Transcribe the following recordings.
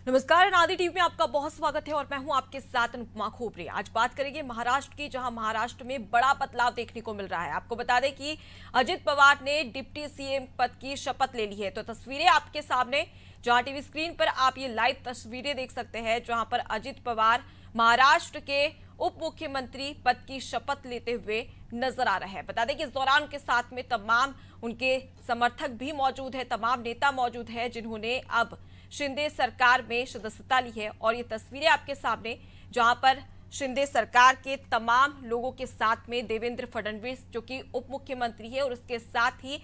नमस्कार, अनादि टीवी में आपका बहुत स्वागत है और मैं हूं आपके साथ अनुपमा खोपरे। आज बात करेंगे महाराष्ट्र की, जहां महाराष्ट्र में बड़ा बदलाव देखने को मिल रहा है। आपको बता दें कि अजित पवार ने डिप्टी सीएम पद की शपथ ले ली है। तो तस्वीरें आपके सामने, जहां टीवी स्क्रीन पर आप ये लाइव तस्वीरें देख सकते हैं, जहां पर अजित पवार महाराष्ट्र के उप मुख्यमंत्री पद की शपथ लेते हुए नजर आ रहे हैं। बता दें कि इस दौरान उनके साथ में तमाम उनके समर्थक भी मौजूद है, तमाम नेता मौजूद है, जिन्होंने अब शिंदे सरकार में सदस्यता ली है। और ये तस्वीरें आपके सामने, जहां पर शिंदे सरकार के तमाम लोगों के साथ में देवेंद्र फडणवीस, जो कि उप मुख्यमंत्री है, और उसके साथ ही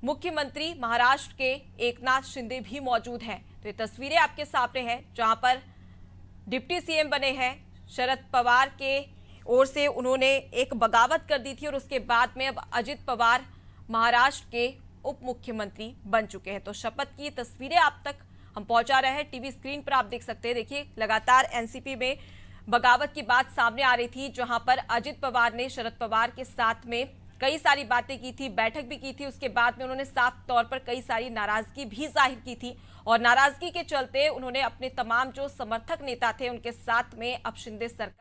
मुख्यमंत्री महाराष्ट्र के एकनाथ शिंदे भी मौजूद हैं। तो ये तस्वीरें आपके सामने हैं, जहां पर डिप्टी सीएम बने हैं शरद पवार के ओर से। उन्होंने एक बगावत कर दी थी और उसके बाद में अब अजित पवार महाराष्ट्र के उप मुख्यमंत्री बन चुके हैं। तो शपथ की तस्वीरें आप तक हम पहुंचा रहे हैं, टीवी स्क्रीन पर आप देख सकते हैं। देखिए, लगातार एनसीपी में बगावत की बात सामने आ रही थी, जहां पर अजित पवार ने शरद पवार के साथ में कई सारी बातें की थी, बैठक भी की थी। उसके बाद में उन्होंने साफ तौर पर कई सारी नाराजगी भी जाहिर की थी और नाराजगी के चलते उन्होंने अपने तमाम जो समर्थक नेता थे उनके साथ में अब शिंदे सरकार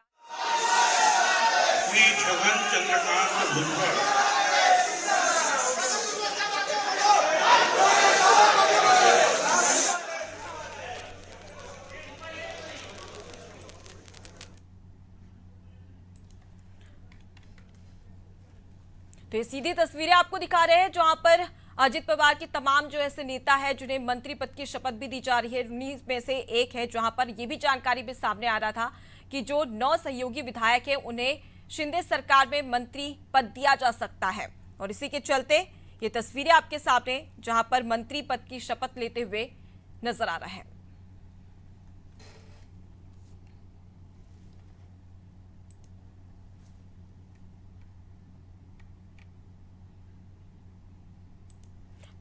तो ये सीधी तस्वीरें आपको दिखा रहे हैं, जहां पर अजित पवार के तमाम जो ऐसे नेता है जिन्हें मंत्री पद की शपथ भी दी जा रही है, उन्हीं में से एक है। जहां पर यह भी जानकारी भी सामने आ रहा था कि जो 9 सहयोगी विधायक है उन्हें शिंदे सरकार में मंत्री पद दिया जा सकता है। और इसी के चलते ये तस्वीरें आपके सामने, जहां पर मंत्री पद की शपथ लेते हुए नजर आ रहा है।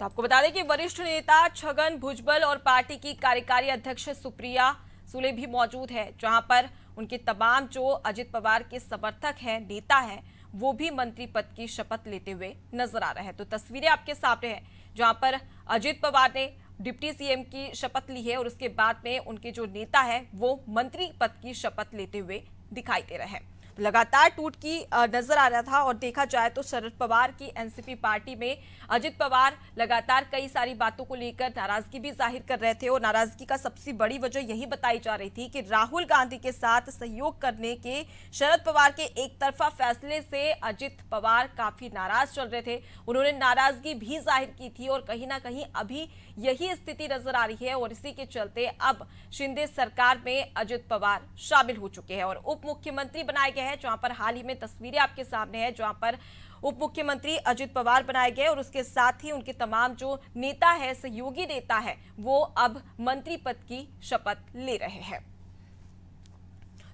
तो आपको बता दें कि वरिष्ठ नेता छगन भुजबल और पार्टी की कार्यकारी अध्यक्ष सुप्रिया सुले भी मौजूद है, जहां पर उनके तमाम जो अजित पवार के समर्थक हैं, नेता हैं, वो भी मंत्री पद की शपथ लेते हुए नजर आ रहे हैं। तो तस्वीरें आपके सामने हैं, जहां पर अजित पवार ने डिप्टी सीएम की शपथ ली है और उसके बाद में उनके जो नेता है वो मंत्री पद की शपथ लेते हुए दिखाई दे रहे हैं। लगातार टूट की नजर आ रहा था और देखा जाए तो शरद पवार की एनसीपी पार्टी में अजित पवार लगातार कई सारी बातों को लेकर नाराजगी भी जाहिर कर रहे थे और नाराजगी का सबसे बड़ी वजह यही बताई जा रही थी कि राहुल गांधी के साथ सहयोग करने के शरद पवार के एक तरफा फैसले से अजित पवार काफी नाराज चल रहे थे। उन्होंने नाराजगी भी जाहिर की थी और कहीं ना कहीं अभी यही स्थिति नजर आ रही है और इसी के चलते अब शिंदे सरकार में अजित पवार शामिल हो चुके हैं और उप मुख्यमंत्री बनाए गए हैं। जहां पर हाल ही में तस्वीरें आपके सामने है, जहां पर उप मुख्यमंत्री अजित पवार बनाए गए और उसके साथ ही उनके तमाम जो नेता है, सहयोगी नेता है, वो अब मंत्री पद की शपथ ले रहे हैं।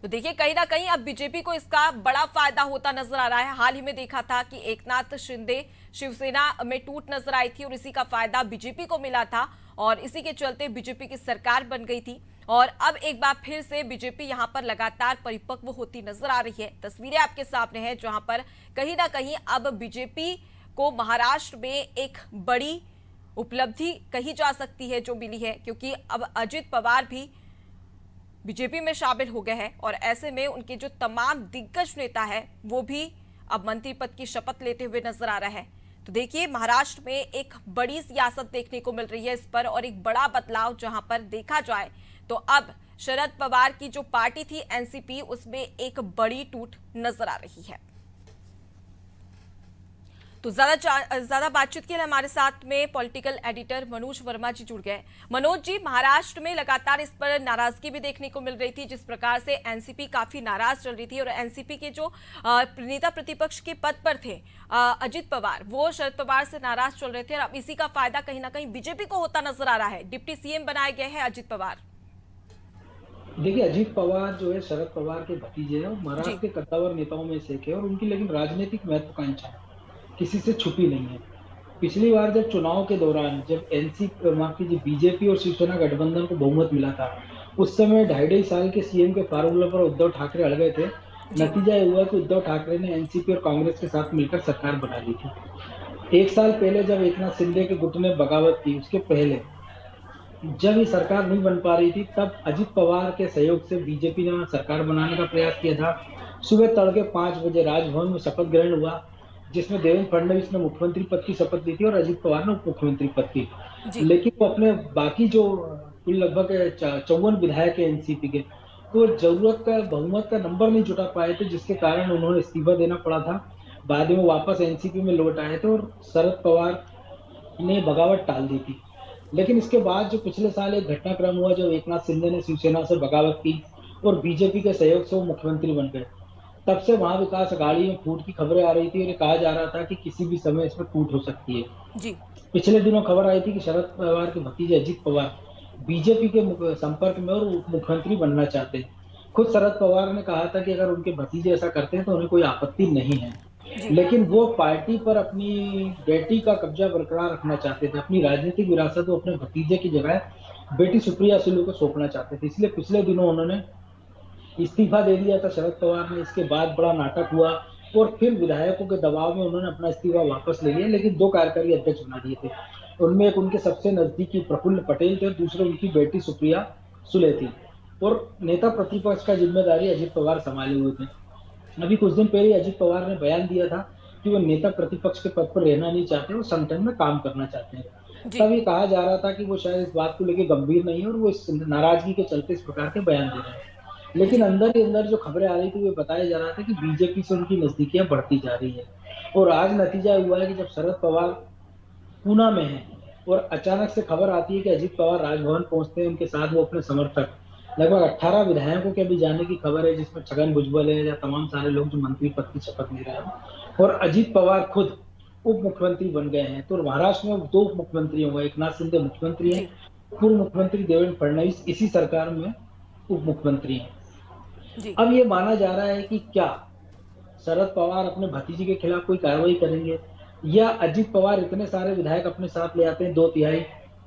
तो देखिए, कहीं ना कहीं अब बीजेपी को इसका बड़ा फायदा होता नजर आ रहा है। हाल ही में देखा था कि एकनाथ शिंदे शिवसेना में टूट नजर आई थी और इसी का फायदा बीजेपी को मिला था और इसी के चलते बीजेपी की सरकार बन गई थी। और अब एक बार फिर से बीजेपी यहां पर लगातार परिपक्व होती नजर आ रही है। तस्वीरें आपके सामने हैं, जहां पर कहीं ना कहीं अब बीजेपी को महाराष्ट्र में एक बड़ी उपलब्धि कही जा सकती है जो मिली है, क्योंकि अब अजित पवार भी बीजेपी में शामिल हो गए हैं और ऐसे में उनके जो तमाम दिग्गज नेता है वो भी अब मंत्री पद की शपथ लेते हुए नजर आ रहा है। तो देखिए, महाराष्ट्र में एक बड़ी सियासत देखने को मिल रही है इस पर और एक बड़ा बदलाव, जहां पर देखा जाए तो अब शरद पवार की जो पार्टी थी एनसीपी, उसमें एक बड़ी टूट नजर आ रही है। तो ज्यादा बातचीत के लिए हमारे साथ में पॉलिटिकल एडिटर मनोज वर्मा जी जुड़ गए। मनोज जी, महाराष्ट्र में लगातार इस पर नाराजगी भी देखने को मिल रही थी, जिस प्रकार से एनसीपी काफी नाराज चल रही थी और एनसीपी के जो नेता प्रतिपक्ष के पद पर थे अजित पवार, वो शरद पवार से नाराज चल रहे थे और अब इसी का फायदा कहीं ना कहीं बीजेपी को होता नजर आ रहा है। डिप्टी सीएम बनाए गए हैं अजित पवार। देखिए, अजीत पवार जो है शरद पवार के भतीजे हैं और महाराष्ट्र के कद्दावर नेताओं में से एक है और उनकी लेकिन राजनीतिक महत्वाकांक्षा किसी से छुपी नहीं है। पिछली बार जब चुनाव के दौरान जब माफ कीजिए बीजेपी और शिवसेना गठबंधन को बहुमत मिला था, उस समय 2.5 साल के सीएम के फार्मूले पर उद्धव ठाकरे अड़ गए थे। नतीजा ये हुआ कि उद्धव ठाकरे ने एनसीपी और कांग्रेस के साथ मिलकर सरकार बना ली थी। 1 साल पहले जब एकनाथ शिंदे के गुट ने बगावत की, उसके पहले जब ये सरकार नहीं बन पा रही थी तब अजित पवार के सहयोग से बीजेपी ने वहाँ सरकार बनाने का प्रयास किया था। सुबह तड़के 5 बजे राजभवन में शपथ ग्रहण हुआ, जिसमें देवेंद्र फडणवीस ने मुख्यमंत्री पद की शपथ ली थी और अजित पवार ने उप मुख्यमंत्री पद की। जी। लेकिन वो अपने बाकी जो कुल लगभग 54 विधायक है एनसीपी के, तो जरूरत का बहुमत का नंबर नहीं जुटा पाए थे, जिसके कारण उन्होंने इस्तीफा देना पड़ा था। बाद में वापस एनसीपी में लौट आए थे और शरद पवार ने बगावत टाल दी थी। लेकिन इसके बाद जो पिछले साल एक घटनाक्रम हुआ जब एकनाथ शिंदे ने शिवसेना से बगावत की और बीजेपी के सहयोग से वो मुख्यमंत्री बन गए, तब से महाविकास अघाड़ी में फूट की खबरें आ रही थी और ये कहा जा रहा था कि किसी भी समय इसमें फूट हो सकती है। जी। पिछले दिनों खबर आई थी कि शरद पवार के भतीजे अजित पवार बीजेपी के संपर्क में और उप मुख्यमंत्री बनना चाहते हैं। खुद शरद पवार ने कहा था कि अगर उनके भतीजे ऐसा करते हैं तो उन्हें कोई आपत्ति नहीं है। जी। लेकिन वो पार्टी पर अपनी बेटी का कब्जा बरकरार रखना चाहते थे। अपनी राजनीतिक विरासत वो अपने भतीजे की जगह बेटी सुप्रिया सुले को सौंपना चाहते थे। इसलिए पिछले दिनों उन्होंने इस्तीफा दे दिया था शरद पवार ने। इसके बाद बड़ा नाटक हुआ और फिर विधायकों के दबाव में उन्होंने अपना इस्तीफा वापस ले लिया, लेकिन 2 कार्यकारी अध्यक्ष बना दिए थे। उनमें एक उनके सबसे नजदीकी प्रफुल्ल पटेल थे और दूसरे उनकी बेटी सुप्रिया सुले थी और नेता प्रतिपक्ष का जिम्मेदारी अजित पवार संभाले हुए थे। अभी कुछ दिन पहले अजित पवार ने बयान दिया था कि वो नेता प्रतिपक्ष के पद पर रहना नहीं चाहते, वो संगठन में काम करना चाहते हैं। जी। तब ये कहा जा रहा था कि वो शायद इस बात को लेकर गंभीर नहीं है और वो इस नाराजगी के चलते इस प्रकार के बयान दे रहे हैं। लेकिन जी। अंदर ही अंदर जो खबरें आ रही थी वो बताया जा रहा था कि बीजेपी से उनकी नजदीकियां बढ़ती जा रही है और आज नतीजा हुआ है कि जब शरद पवार पूना में है और अचानक से खबर आती है कि अजित पवार राजभवन पहुंचते हैं, उनके साथ वो अपने समर्थक लगभग 18 विधायकों के भी जाने की खबर है, जिसमें छगन भुजबल है या तमाम सारे लोग जो मंत्री पद की शपथ ले रहे हैं और अजित पवार खुद उप मुख्यमंत्री बन गए हैं। तो महाराष्ट्र में 2 उप मुख्यमंत्री होंगे, एकनाथ शिंदे मुख्यमंत्री हैं, जी। पूर्व मुख्यमंत्री देवेंद्र फडणवीस इसी सरकार में उप मुख्यमंत्री हैं। जी। अब ये माना जा रहा है कि क्या शरद पवार अपने भतीजे के खिलाफ कोई कार्रवाई करेंगे या अजित पवार इतने सारे विधायक अपने साथ ले आते हैं 2/3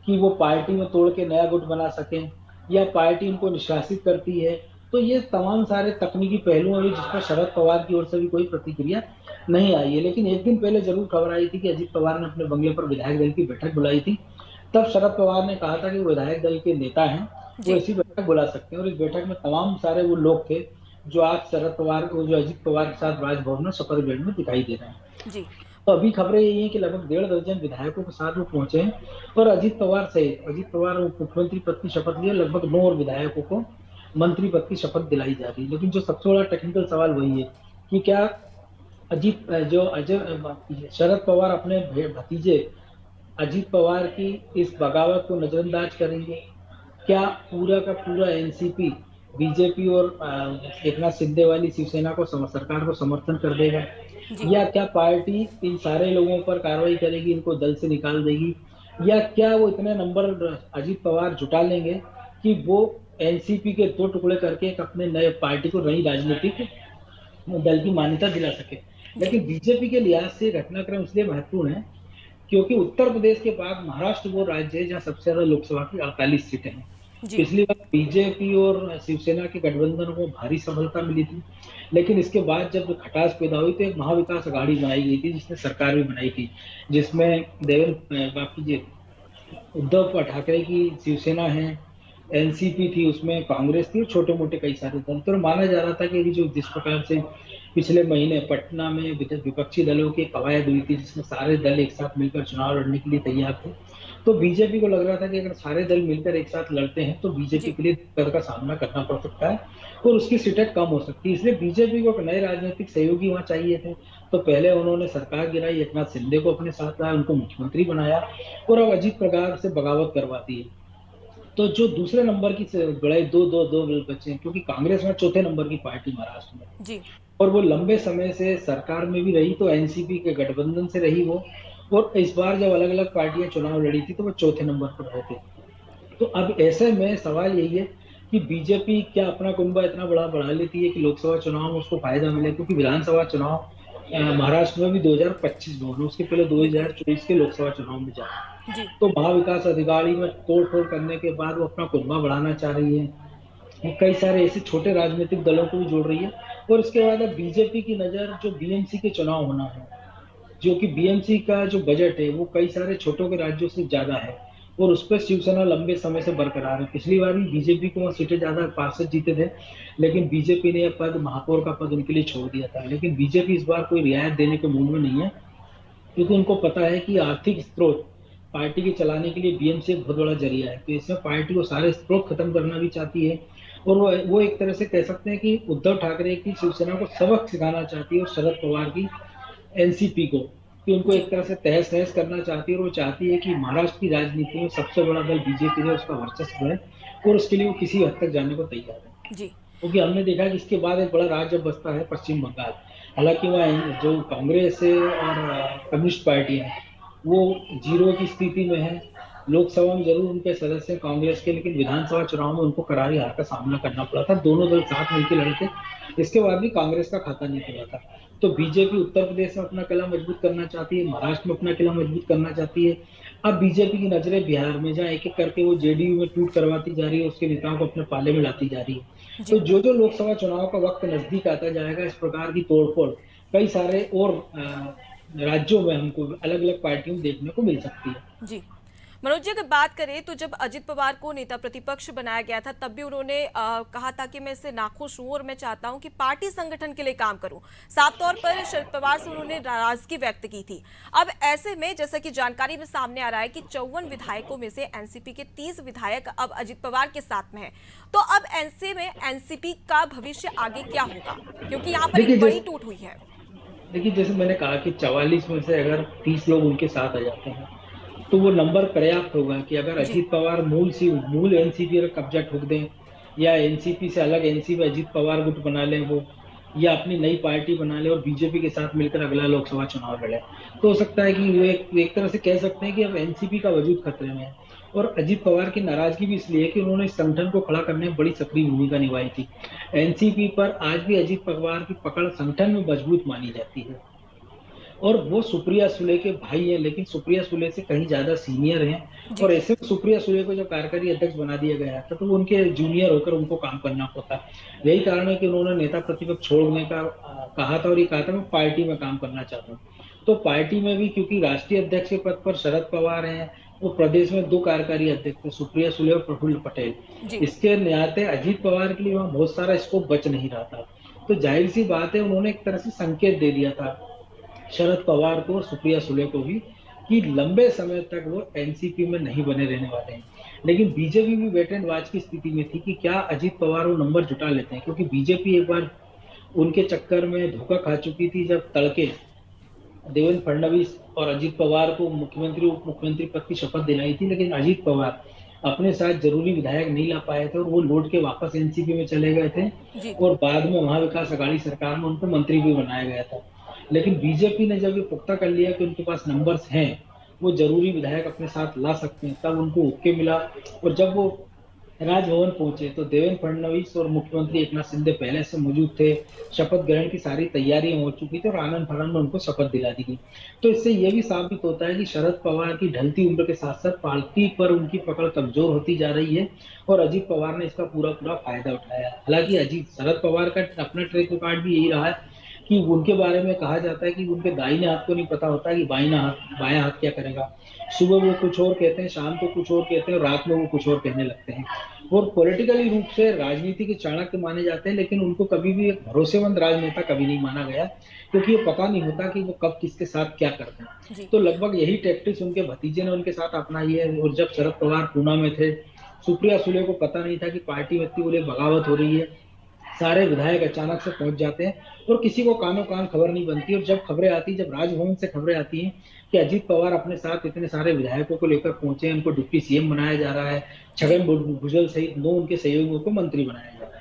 कि वो पार्टी में तोड़ के नया गुट बना सकें या पार्टी उनको निष्कासित करती है। तो ये तमाम सारे तकनीकी पहलू हैं जिस पर शरद पवार की ओर से भी कोई प्रतिक्रिया नहीं आई है। लेकिन एक दिन पहले जरूर खबर आई थी कि अजित पवार ने अपने बंगले पर विधायक दल की बैठक बुलाई थी। तब शरद पवार ने कहा था कि वो विधायक दल के नेता हैं, वो जी। ऐसी बैठक बुला सकते हैं और इस बैठक में तमाम सारे वो लोग थे जो आज शरद पवार को जो अजित पवार के साथ राजभवन में शपथ ग्रहण में दिखाई दे रहे हैं। जी। तो अभी खबरें यही हैं कि लगभग 1.5 दर्जन विधायकों के साथ वो पहुंचे हैं और अजित पवार सहित अजित पवार मुख्यमंत्री पद की शपथ लिए लगभग 9 और विधायकों को मंत्री पद की शपथ दिलाई जा रही है। लेकिन जो सबसे बड़ा टेक्निकल सवाल वही है कि क्या अजय शरद पवार अपने भतीजे अजित पवार की इस बगावत को नजरअंदाज करेंगे? क्या पूरा का पूरा एनसीपी बीजेपी और एकनाथ शिंदे वाली शिवसेना को सरकार को समर्थन कर देगा जी। या क्या पार्टी इन सारे लोगों पर कार्रवाई करेगी, इनको दल से निकाल देगी या क्या वो इतने नंबर अजित पवार जुटा लेंगे कि वो एनसीपी के 2 टुकड़े करके एक अपने नए पार्टी को नई राजनीतिक दल की मान्यता दिला सके। जी। लेकिन बीजेपी के लिहाज से घटनाक्रम इसलिए महत्वपूर्ण है क्योंकि उत्तर प्रदेश के बाद महाराष्ट्र वो राज्य है जहाँ सबसे ज्यादा लोकसभा की 48 सीटें हैं। जी। पिछली बार बीजेपी और शिवसेना के गठबंधन को भारी सफलता मिली थी, लेकिन इसके बाद जब खटास पैदा हुई तो एक महाविकास अघाड़ी बनाई गई थी जिसने सरकार भी बनाई थी, जिसमें उद्धव ठाकरे की शिवसेना है, एनसीपी थी, उसमें कांग्रेस थी और छोटे मोटे कई सारे दल। तो माना जा रहा था कि जो जिस प्रकार से पिछले महीने पटना में विपक्षी दलों की कवायद हुई थी जिसमें सारे दल एक साथ मिलकर चुनाव लड़ने के लिए तैयार थे, तो बीजेपी को लग रहा था कि अगर सारे दल मिलकर एक साथ लड़ते हैं तो बीजेपी जी। के लिए दिक्कत का सामना करना पड़ सकता है और उसकी सीटें कम हो सकती है। इसलिए बीजेपी को नए राजनीतिक सहयोगी वहां चाहिए थे। तो पहले उन्होंने सरकार गिराई, एकनाथ शिंदे को अपने साथ लाया, उनको मुख्यमंत्री बनाया और अब अजित पवार से बगावत करवाती है। तो जो दूसरे नंबर की लड़ाई दो बचे हैं क्योंकि कांग्रेस में चौथे नंबर की पार्टी महाराष्ट्र में जी। और वो लंबे समय से सरकार में भी रही, तो एनसीपी के गठबंधन से रही वो, और इस बार जब अलग अलग पार्टियां चुनाव लड़ी थी तो वो चौथे नंबर पर रहे थे। तो अब ऐसे में सवाल यही है कि बीजेपी क्या अपना कुनबा इतना बड़ा बढ़ा लेती है कि लोकसभा चुनाव में उसको फायदा मिले, क्योंकि विधानसभा चुनाव महाराष्ट्र में भी 2025 में होना, उसके पहले 2024 के लोकसभा चुनाव में जाए। जी। तो महाविकास अघाड़ी में तोड़-फोड़ करने के बाद वो अपना कुनबा बढ़ाना चाह रही है। वो कई सारे ऐसे छोटे राजनीतिक दलों को भी जोड़ रही है और इसके बाद अब बीजेपी की नजर जो बीएमसी के चुनाव होना है, जो कि बीएमसी का जो बजट है वो कई सारे छोटों के राज्यों से ज्यादा है और उस पर शिवसेना लंबे समय से बरकरार है। पिछली बार भी बीजेपी को वहाँ सीटें ज्यादा, पार्षद जीते थे, लेकिन बीजेपी ने यह पद, महापौर का पद उनके लिए छोड़ दिया था। लेकिन बीजेपी इस बार कोई रियायत देने के मूड में नहीं है, क्योंकि उनको पता है कि आर्थिक स्रोत पार्टी के चलाने के लिए बीएमसी एक बहुत बड़ा जरिया है। तो इसमें पार्टी को सारे स्रोत खत्म करना भी चाहती है, और वो एक तरह से कह सकते हैं कि उद्धव ठाकरे की शिवसेना को सबक सिखाना चाहती है, और शरद पवार की एनसीपी को, कि उनको जी एक तरह से तहस नहस करना चाहती है। और वो चाहती है कि महाराष्ट्र की राजनीति में सबसे बड़ा दल बीजेपी है, उसका वर्चस्व है, और उसके लिए वो किसी हद तक जाने को तैयार है। जी क्योंकि हमने देखा कि इसके बाद एक बड़ा राज्य बसता है पश्चिम बंगाल। हालांकि वहाँ जो कांग्रेस है और कम्युनिस्ट पार्टी है वो जीरो की स्थिति में है। लोकसभा में जरूर उनके सदस्य हैं कांग्रेस के, लेकिन विधानसभा चुनाव में उनको करारी हार का सामना करना पड़ा था। दोनों दल साथ मिलकर लड़े थे, इसके बाद भी कांग्रेस का खाता नहीं खुला था। तो बीजेपी उत्तर प्रदेश में अपना किला मजबूत करना चाहती है, महाराष्ट्र में अपना किला मजबूत करना चाहती है। अब बीजेपी की नजरें बिहार में, जहाँ एक एक करके वो जेडीयू में टूट करवाती जा रही है, उसके नेताओं को अपने पाले में लाती जा रही है। तो जी जो जो लोकसभा चुनाव का वक्त नजदीक आता जाएगा, इस प्रकार की तोड़फोड़ कई सारे और राज्यों में हमको अलग अलग पार्टियों में देखने को मिल सकती है। जी मनोज जी, अगर बात करें तो जब अजित पवार को नेता प्रतिपक्ष बनाया गया था तब भी उन्होंने कहा था कि मैं इससे नाखुश हूं और मैं चाहता हूं कि पार्टी संगठन के लिए काम करूं। साफ तौर पर शरद पवार से उन्होंने नाराजगी व्यक्त की थी। अब ऐसे में जैसा कि जानकारी में सामने आ रहा है कि 54 विधायकों में से एनसीपी के 30 विधायक अब अजित पवार के साथ में है, तो अब ऐसे में एनसीपी का भविष्य आगे क्या होगा, क्योंकि यहाँ पर एक बड़ी टूट हुई है। देखिए, जैसे मैंने कहा कि 44 में से अगर 30 लोग उनके साथ आ जाते हैं तो वो नंबर पर्याप्त होगा कि अगर जी अजीत पवार मूल एनसीपी पर कब्जा ठोक दें, या एनसीपी से अलग एनसीपी अजीत पवार गुट बना लें वो, या अपनी नई पार्टी बना ले और बीजेपी के साथ मिलकर अगला लोकसभा चुनाव लड़े, तो हो सकता है कि वो एक तरह से कह सकते हैं कि अब एनसीपी का वजूद खतरे में है। और अजीत पवार की नाराजगी भी इसलिए है कि उन्होंने इस संगठन को खड़ा करने में बड़ी सक्रिय भूमिका निभाई थी। एनसीपी पर आज भी अजीत पवार की पकड़ संगठन में मजबूत मानी जाती है, और वो सुप्रिया सुले के भाई हैं, लेकिन सुप्रिया सुले से कहीं ज्यादा सीनियर हैं। जी और ऐसे में सुप्रिया सुले को जब कार्यकारी अध्यक्ष बना दिया गया था तो वो उनके जूनियर होकर उनको काम करना पड़ता। यही कारण है कि उन्होंने नेता प्रतिपक्ष छोड़ने का कहा था, और ये कहा था मैं पार्टी में काम करना चाहता हूँ। तो पार्टी में भी क्योंकि राष्ट्रीय अध्यक्ष के पद पर शरद पवार हैं, वो प्रदेश में 2 कार्यकारी अध्यक्ष थे, सुप्रिया सुले और प्रफुल्ल पटेल। जी इसके नाते अजीत पवार के लिए वहाँ बहुत सारा स्कोप बच नहीं रहा था। तो जाहिर सी बात है, उन्होंने एक तरह से संकेत दे दिया था शरद पवार को और सुप्रिया सुले को भी, कि लंबे समय तक वो एनसीपी में नहीं बने रहने वाले हैं। लेकिन बीजेपी भी वेट एंड वॉच की स्थिति में थी कि क्या अजीत पवार वो नंबर जुटा लेते हैं, क्योंकि बीजेपी एक बार उनके चक्कर में धोखा खा चुकी थी, जब तड़के देवेंद्र फडणवीस और अजीत पवार को मुख्यमंत्री उप मुख्यमंत्री पद की शपथ दिलाई थी, लेकिन अजीत पवार अपने साथ जरूरी विधायक नहीं ला पाए थे, और वो लौट के वापस एनसीपी में चले गए थे। जी और बाद में महाविकास अघाड़ी सरकार में उनको मंत्री भी बनाया गया था। लेकिन बीजेपी ने जब ये पुख्ता कर लिया कि उनके पास नंबर्स हैं, वो जरूरी विधायक अपने साथ ला सकते हैं, तब उनको ओके मिला। और जब वो राजभवन पहुंचे तो देवेंद्र फडणवीस और मुख्यमंत्री एकनाथ शिंदे पहले से मौजूद थे, शपथ ग्रहण की सारी तैयारियां हो चुकी थी और आनंद फानंद में उनको शपथ दिला दी गई। तो इससे ये भी साबित होता है कि शरद पवार की ढलती उम्र के साथ साथ पार्टी पर उनकी पकड़ कमजोर होती जा रही है, और अजीत पवार ने इसका पूरा पूरा फायदा उठाया। हालांकि शरद पवार का अपना ट्रैक रिकॉर्ड भी यही रहा है कि उनके बारे में कहा जाता है कि उनके दाहिने हाथ को नहीं पता होता कि बायां हाथ क्या करेगा। सुबह वो कुछ और कहते हैं, शाम को कुछ और कहते हैं, और रात में वो कुछ और कहने लगते हैं। और पॉलिटिकली रूप से राजनीति के चाणक्य माने जाते हैं, लेकिन उनको कभी भी एक भरोसेमंद राजनेता कभी नहीं माना गया, क्योंकि ये पता नहीं होता कि वो कब किसके साथ क्या करते हैं। जी तो लगभग यही टैक्टिक्स उनके भतीजे ने उनके साथ अपनाई है। और जब शरद पवार पूना में थे, सुप्रिया सुले को पता नहीं था कि पार्टी में इतनी बड़ी बगावत हो रही है, सारे विधायक अचानक से पहुंच जाते हैं और किसी को कानों कान खबर नहीं बनती। और जब खबरें आती, जब राजभवन से खबरें आती हैं कि अजीत पवार अपने साथ इतने सारे विधायकों को लेकर पहुंचे हैं, उनको डिप्टी सीएम बनाया जा रहा है, छगन भुजबल सहित 9 उनके सहयोगियों को मंत्री बनाया जा रहा है।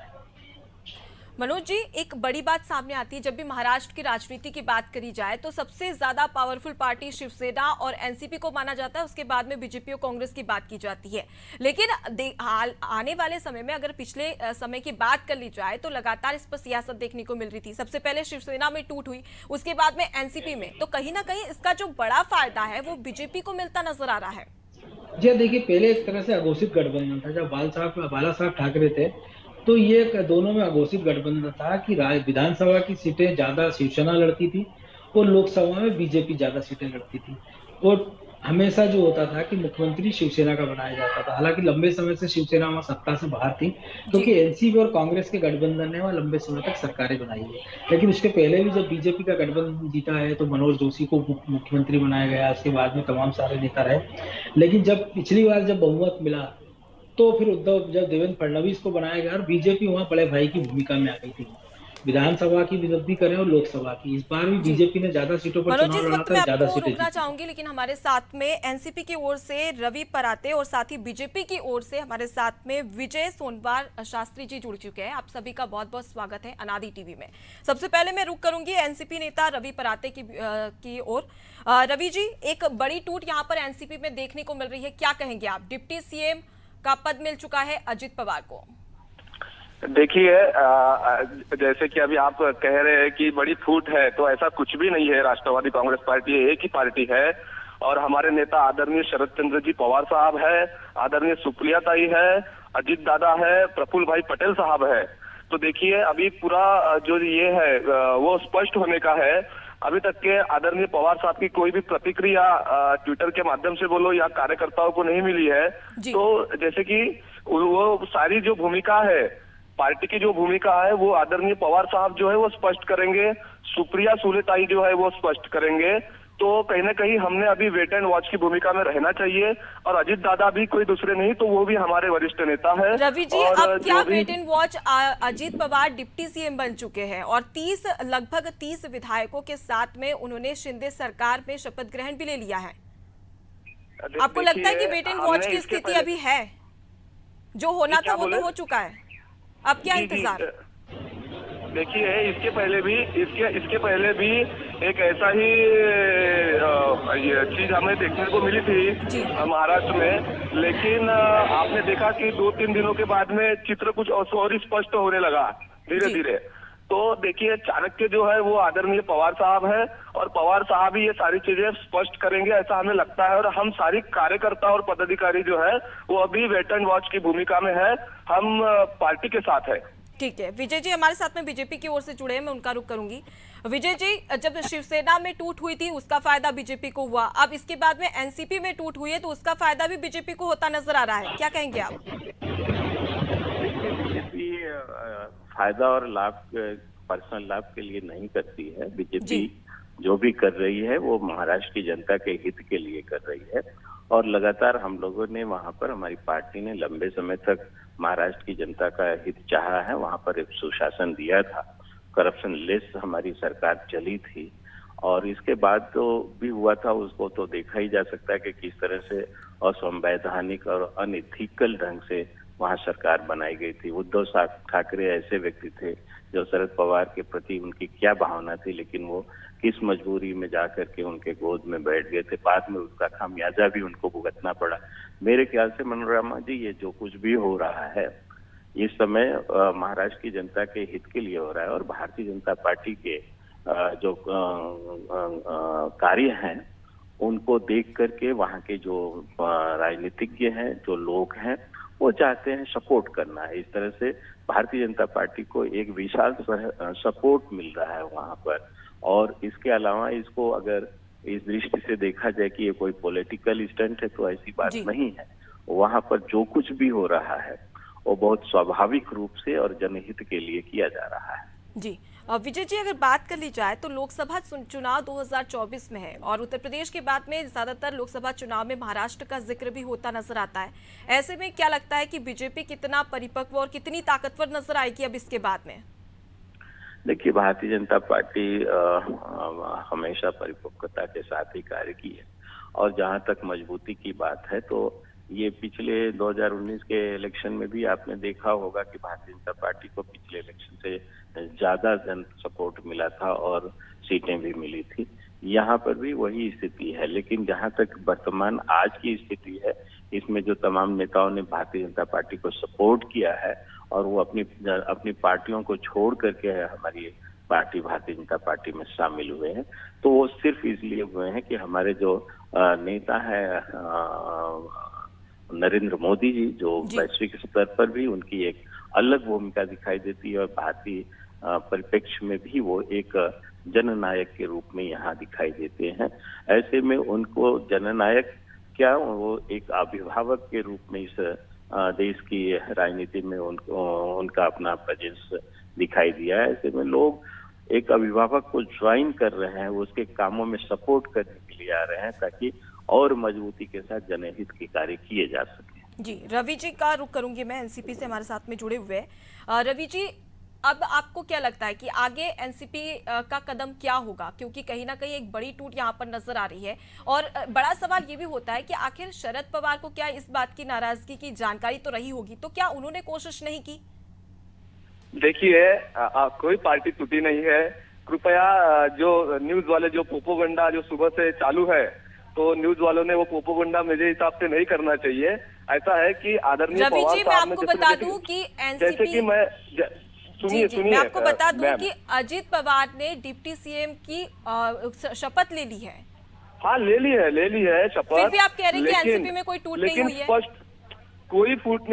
मनोज जी, एक बड़ी बात सामने आती है जब भी महाराष्ट्र की राजनीति की बात करी जाए तो सबसे ज्यादा पावरफुल पार्टी शिवसेना और एनसीपी को माना जाता है, उसके बाद में बीजेपी और कांग्रेस की बात की जाती है। लेकिन आने वाले समय में अगर पिछले समय की बात कर ली जाए तो लगातार इस पर सियासत देखने को मिल रही थी। सबसे पहले शिवसेना में टूट हुई, उसके बाद में एनसीपी में, तो कहीं ना कहीं इसका जो बड़ा फायदा है वो बीजेपी को मिलता नजर आ रहा है। जी देखिए, पहले एक तरह से अघोषित गठबंधन था। जब बाला साहब ठाकरे थे तो ये दोनों में अघोषित गठबंधन था कि विधानसभा की सीटें ज्यादा शिवसेना लड़ती थी और लोकसभा में बीजेपी ज्यादा सीटें लड़ती थी। और हमेशा जो होता था कि मुख्यमंत्री शिवसेना का बनाया जाता था। हालांकि लंबे समय से शिवसेना वहाँ सत्ता से बाहर थी, जी। क्योंकि एनसीपी और कांग्रेस के गठबंधन ने वहाँ लंबे समय तक सरकारें बनाई है। लेकिन उसके पहले भी जब बीजेपी का गठबंधन जीता है तो मनोज जोशी को मुख्यमंत्री बनाया गया, उसके बाद में तमाम सारे नेता रहे। लेकिन जब पिछली बार जब बहुमत मिला तो फिर जब देवेंद्र फडणवीस को बनाया गया और बीजेपी वहां बड़े भाई की भूमिका में आ गई थी। विधानसभा की भी करें और लोकसभा की, इस बार भी जी बीजेपी ने ज्यादा सीटों पर मनोज जी, चुनाव इस लड़ा वक्त था, मैं ज्यादा आपको सीटें रोकना जीती थी। चाहूंगी, लेकिन हमारे साथ में एनसीपी की ओर से रवि पराते और साथ ही बीजेपी की ओर से हमारे साथ में विजय सोनवार शास्त्री जी जुड़ चुके हैं। आप सभी का बहुत बहुत स्वागत है अनादि टीवी में। सबसे पहले मैं रुक करूंगी एनसीपी नेता रवि पराते की ओर। रवि जी, एक बड़ी टूट यहाँ पर एनसीपी में देखने को मिल रही है, क्या कहेंगे आप? डिप्टी सीएम का पद मिल चुका है अजित पवार को। देखिए, जैसे कि अभी आप कह रहे हैं कि बड़ी फूट है, तो ऐसा कुछ भी नहीं है। राष्ट्रवादी कांग्रेस पार्टी एक ही पार्टी है और हमारे नेता आदरणीय शरद चंद्र जी पवार साहब है, आदरणीय सुप्रिया ताई है, अजित दादा है, प्रफुल्ल भाई पटेल साहब है। तो देखिए, अभी पूरा जो ये है वो स्पष्ट होने का है। अभी तक के आदरणीय पवार साहब की कोई भी प्रतिक्रिया ट्विटर के माध्यम से बोलो या कार्यकर्ताओं को नहीं मिली है। तो जैसे कि वो सारी जो भूमिका है, पार्टी की जो भूमिका है, वो आदरणीय पवार साहब जो है वो स्पष्ट करेंगे, सुप्रिया सुलेताई जो है वो स्पष्ट करेंगे। तो कहीं ना कहीं हमने अभी वेट एंड वॉच की भूमिका में रहना चाहिए। और अजित दादा भी कोई दूसरे नहीं, तो वो भी हमारे वरिष्ठ नेता है। रवि जी, और अब क्या जो भी wait and watch? Ajit Pawar deputy CM बन चुके हैं और लगभग 30 विधायकों के साथ में उन्होंने शिंदे सरकार में शपथ ग्रहण भी ले लिया है। आपको लगता है कि वेट एंड वॉच की स्थिति अभी है? जो होना था वो तो हो चुका है, अब क्या इंतजार? देखिए, इसके पहले भी एक ऐसा ही ये चीज हमें देखने को मिली थी महाराष्ट्र में। लेकिन आपने देखा कि 2-3 दिनों के बाद में चित्र कुछ और ही स्पष्ट होने लगा धीरे धीरे। तो देखिए, चाणक्य जो है वो आदरणीय पवार साहब है और पवार साहब ही ये सारी चीजें स्पष्ट करेंगे, ऐसा हमें लगता है। और हम सारी कार्यकर्ता और पदाधिकारी जो है वो अभी वेट एंड वॉच की भूमिका में है, हम पार्टी के साथ है। ठीक है, विजय जी हमारे साथ में बीजेपी की ओर से जुड़े हैं, मैं उनका रुख करूंगी। विजय जी, जब शिवसेना में टूट हुई थी उसका फायदा बीजेपी को हुआ, अब इसके बाद में एनसीपी में टूट हुई है तो उसका फायदा भी बीजेपी को होता नजर आ रहा है, क्या कहेंगे आप? बीजेपी फायदा और लाभ पर्सनल लाभ के लिए नहीं करती है। बीजेपी जो भी कर रही है वो महाराष्ट्र की जनता के हित के लिए कर रही है। और लगातार हम लोगों ने वहां पर, हमारी पार्टी ने लंबे समय तक महाराष्ट्र की जनता का हित चाहा है। वहां पर एक सुशासन दिया था, करप्शन लेस हमारी सरकार चली थी। और इसके बाद जो भी हुआ था उसको तो देखा ही जा सकता है कि किस तरह से असंवैधानिक और अनइथिकल ढंग से वहां सरकार बनाई गई थी। उद्धव ठाकरे ऐसे व्यक्ति थे जो शरद पवार के प्रति उनकी क्या भावना थी, लेकिन वो किस मजबूरी में जाकर के उनके गोद में बैठ गए थे। बाद में उसका खामियाजा भी उनको भुगतना पड़ा। मेरे ख्याल से मनोरमा जी, ये जो कुछ भी हो रहा है इस समय महाराष्ट्र की जनता के हित के लिए हो रहा है। और भारतीय जनता पार्टी के जो कार्य हैं उनको देख करके वहाँ के जो राजनीतिज्ञ हैं, जो लोग हैं, वो चाहते हैं सपोर्ट करना है। इस तरह से भारतीय जनता पार्टी को एक विशाल सपोर्ट मिल रहा है वहां पर। और इसके अलावा इसको अगर इस दृष्टि से देखा जाए कि ये कोई पॉलिटिकल स्टंट है तो ऐसी बात नहीं है। वहां पर जो कुछ भी हो रहा है वो बहुत स्वाभाविक रूप से और जनहित के लिए किया जा रहा है। जी विजय जी, अगर बात कर ली जाए तो लोकसभा चुनाव 2024 में है और उत्तर प्रदेश के बाद में ज्यादातर लोकसभा चुनाव में महाराष्ट्र का जिक्र भी होता नजर आता है। ऐसे में क्या लगता है कि बीजेपी कितना परिपक्व और कितनी ताकतवर नजर आएगी अब इसके बाद में? देखिए, भारतीय जनता पार्टी हमेशा परिपक्वता के साथ ही कार्य की है। और जहां तक मजबूती की बात है तो ये पिछले 2019 के इलेक्शन में भी आपने देखा होगा कि भारतीय जनता पार्टी को पिछले इलेक्शन से ज्यादा जन सपोर्ट मिला था और सीटें भी मिली थी। यहाँ पर भी वही स्थिति है। लेकिन जहाँ तक वर्तमान आज की स्थिति है, इसमें जो तमाम नेताओं ने भारतीय जनता पार्टी को सपोर्ट किया है और वो अपनी पार्टियों को छोड़ करके हमारी पार्टी भारतीय जनता पार्टी में शामिल हुए हैं, तो वो सिर्फ इसलिए हुए हैं कि हमारे जो नेता है नरेंद्र मोदी जी, जो वैश्विक स्तर पर भी उनकी एक अलग भूमिका दिखाई देती है और भारतीय परिप्रेक्ष्य में भी वो एक जननायक के रूप में यहाँ दिखाई देते हैं। ऐसे में उनको जननायक क्या, वो एक अभिभावक के रूप में इस देश की राजनीति में उनका अपना प्रेजेंस दिखाई दिया है। ऐसे में लोग एक अभिभावक को ज्वाइन कर रहे हैं, वो उसके कामों में सपोर्ट करने के लिए आ रहे हैं ताकि और मजबूती के साथ जनहित के कार्य किए जा सके। जी, रवि जी का रुख करूंगी मैं, एनसीपी से हमारे साथ में जुड़े हुए हैं। रवि जी, अब आपको क्या लगता है कि आगे एनसीपी का कदम क्या होगा, क्योंकि कहीं ना कहीं एक बड़ी टूट यहाँ पर नजर आ रही है और बड़ा सवाल ये भी होता है कि आखिर शरद पवार को क्या इस बात की नाराजगी की जानकारी तो रही होगी, तो क्या उन्होंने कोशिश नहीं की? देखिए, कोई पार्टी टूटी नहीं है। कृपया जो न्यूज वाले जो प्रोपोगंडा जो सुबह से चालू है, तो न्यूज वालों ने वो प्रोपोगंडा मेरे हिसाब से नहीं करना चाहिए। ऐसा है कि आदरणीय रवि पवार जी, मैं साहब ने आपको बता दूं कि जैसे कि मैं सुनिए मैं आपको बता दूं कि अजित पवार ने डिप्टी सीएम की शपथ ले ली है। हाँ, ले ली है शपथ। फिर भी आप कह रहे हैं कि एनसीपी में कोई टूट नहीं हुई है। स्पष्ट कोई फूट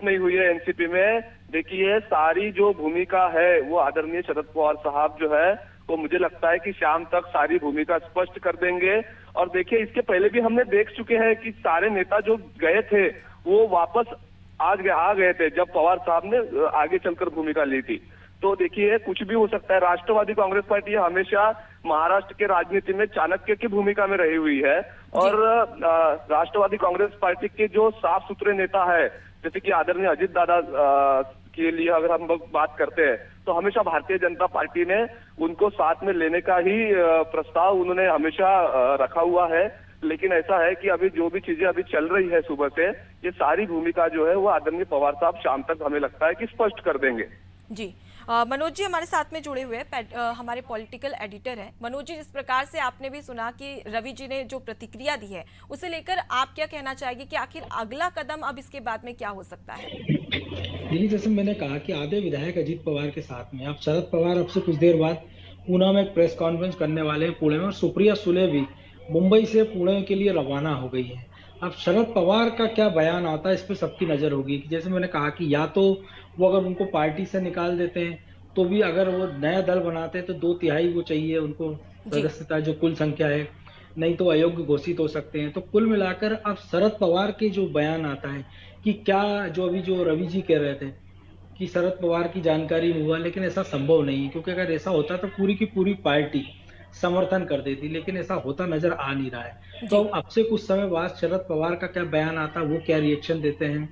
नहीं हुई है एनसीपी में। देखिए, सारी जो भूमिका है वो आदरणीय शरद पवार साहब जो है वो मुझे लगता है कि शाम तक सारी भूमिका स्पष्ट कर देंगे। और देखिए, इसके पहले भी हमने देख चुके हैं कि सारे नेता जो गए थे वो वापस आ गए थे जब पवार साहब ने आगे चलकर भूमिका ली थी। तो देखिए, कुछ भी हो सकता है। राष्ट्रवादी कांग्रेस पार्टी हमेशा महाराष्ट्र के राजनीति में चाणक्य की भूमिका में रही हुई है और राष्ट्रवादी कांग्रेस पार्टी के जो साफ सुथरे नेता है, जैसे कि आदरणीय अजित दादा के लिए अगर हम लोग बात करते हैं, तो हमेशा भारतीय जनता पार्टी ने उनको साथ में लेने का ही प्रस्ताव उन्होंने हमेशा रखा हुआ है। लेकिन ऐसा है कि अभी जो भी चीजें अभी चल रही है सुबह से, ये सारी भूमिका जो है वो आदरणीय पवार साहब शाम तक हमें लगता है कि स्पष्ट कर देंगे। जी, मनोज जी हमारे साथ में जुड़े हुए हैं, हमारे पॉलिटिकल एडिटर हैं। मनोज जी, जिस प्रकार से आपने भी सुना कि रवि जी ने जो प्रतिक्रिया दी है, उसे लेकर आप क्या कहना चाहेंगे कि आखिर अगला कदम अब इसके बाद में क्या हो सकता है? देखिए, जैसे मैंने कहा कि आधे विधायक अजीत पवार के साथ में, अब शरद पवार अब से कुछ देर बाद पूना में एक प्रेस कॉन्फ्रेंस करने वाले हैं पुणे में, और सुप्रिया सुले भी मुंबई से पुणे के लिए रवाना हो गई है। अब शरद पवार का क्या बयान आता है, इस पर सबकी नजर होगी कि जैसे मैंने कहा कि या तो वो अगर उनको पार्टी से निकाल देते हैं, तो भी अगर वो नया दल बनाते हैं तो 2/3 वो चाहिए उनको सदस्यता, जो कुल संख्या है, नहीं तो अयोग्य घोषित हो सकते हैं। तो कुल मिलाकर अब शरद पवार के जो बयान आता है कि क्या, जो अभी जो रवि जी कह रहे थे कि शरद पवार की जानकारी में हुआ, लेकिन ऐसा संभव नहीं है, क्योंकि अगर ऐसा होता तो पूरी की पूरी पार्टी समर्थन कर देती, लेकिन ऐसा होता नजर आ नहीं रहा है। तो अब से कुछ समय बाद शरद पवार का क्या बयान आता है, वो क्या रिएक्शन देते हैं,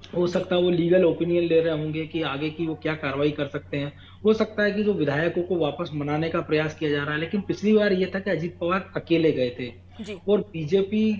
हो सकता है वो लीगल ओपिनियन ले रहे होंगे कि आगे की वो क्या कार्रवाई कर सकते हैं। हो सकता है कि जो विधायकों को वापस मनाने का प्रयास किया जा रहा है, लेकिन पिछली बार ये था कि अजित पवार अकेले गए थे और बीजेपी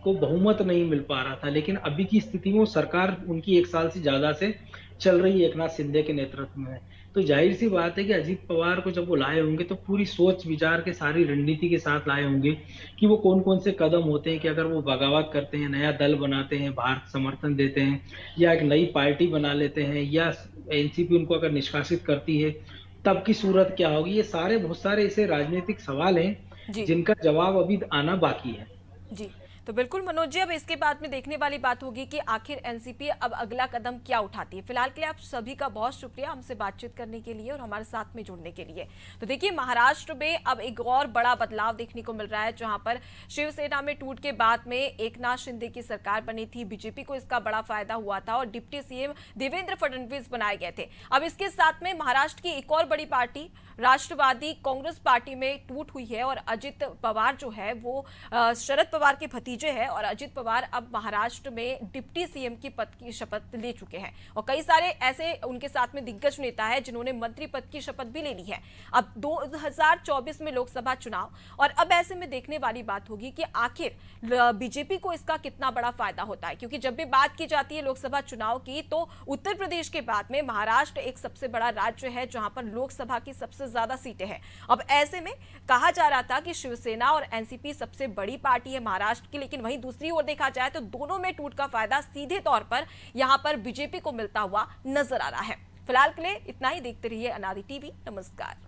को बहुमत नहीं मिल पा रहा था। लेकिन अभी की स्थिति में सरकार उनकी 1 साल से ज्यादा से चल रही है एकनाथ शिंदे के नेतृत्व में, तो जाहिर सी बात है कि अजित पवार को जब वो लाए होंगे तो पूरी सोच विचार के सारी रणनीति के साथ लाए होंगे कि वो कौन कौन से कदम होते हैं कि अगर वो बगावत करते हैं, नया दल बनाते हैं, भारत समर्थन देते हैं, या एक नई पार्टी बना लेते हैं, या एनसीपी उनको अगर निष्कासित करती है, तब की सूरत क्या होगी। ये सारे बहुत सारे ऐसे राजनीतिक सवाल हैं जिनका जवाब अभी आना बाकी है। जी, तो बिल्कुल मनोज जी, अब इसके बाद में देखने वाली बात होगी कि आखिर एनसीपी अब अगला कदम क्या उठाती है। फिलहाल के लिए आप सभी का बहुत शुक्रिया हमसे बातचीत करने के लिए और हमारे साथ में जुड़ने के लिए। तो देखिए, महाराष्ट्र में अब एक और बड़ा बदलाव देखने को मिल रहा है, जहां पर शिवसेना में टूट के बाद में एकनाथ शिंदे की सरकार बनी थी, बीजेपी को इसका बड़ा फायदा हुआ था और डिप्टी सीएम देवेंद्र फडणवीस बनाए गए थे। अब इसके साथ में महाराष्ट्र की एक और बड़ी पार्टी राष्ट्रवादी कांग्रेस पार्टी में टूट हुई है और अजित पवार जो है वो शरद पवार के भतीजे हैं और अजित पवार अब महाराष्ट्र में डिप्टी सीएम की पद की शपथ ले चुके हैं और कई सारे ऐसे उनके साथ में दिग्गज नेता है जिन्होंने मंत्री पद की शपथ भी ले ली है। अब 2024 में लोकसभा चुनाव, और अब ऐसे में देखने वाली बात होगी कि आखिर बीजेपी को इसका कितना बड़ा फायदा होता है, क्योंकि जब भी बात की जाती है लोकसभा चुनाव की तो उत्तर प्रदेश के बाद में महाराष्ट्र एक सबसे बड़ा राज्य है जहां पर लोकसभा की सबसे ज्यादा सीटें हैं। अब ऐसे में कहा जा रहा था कि शिवसेना और एनसीपी सबसे बड़ी पार्टी है महाराष्ट्र की, लेकिन वहीं दूसरी ओर देखा जाए तो दोनों में टूट का फायदा सीधे तौर पर यहां पर बीजेपी को मिलता हुआ नजर आ रहा है। फिलहाल के लिए इतना ही। देखते रहिए अनादि टीवी। नमस्कार।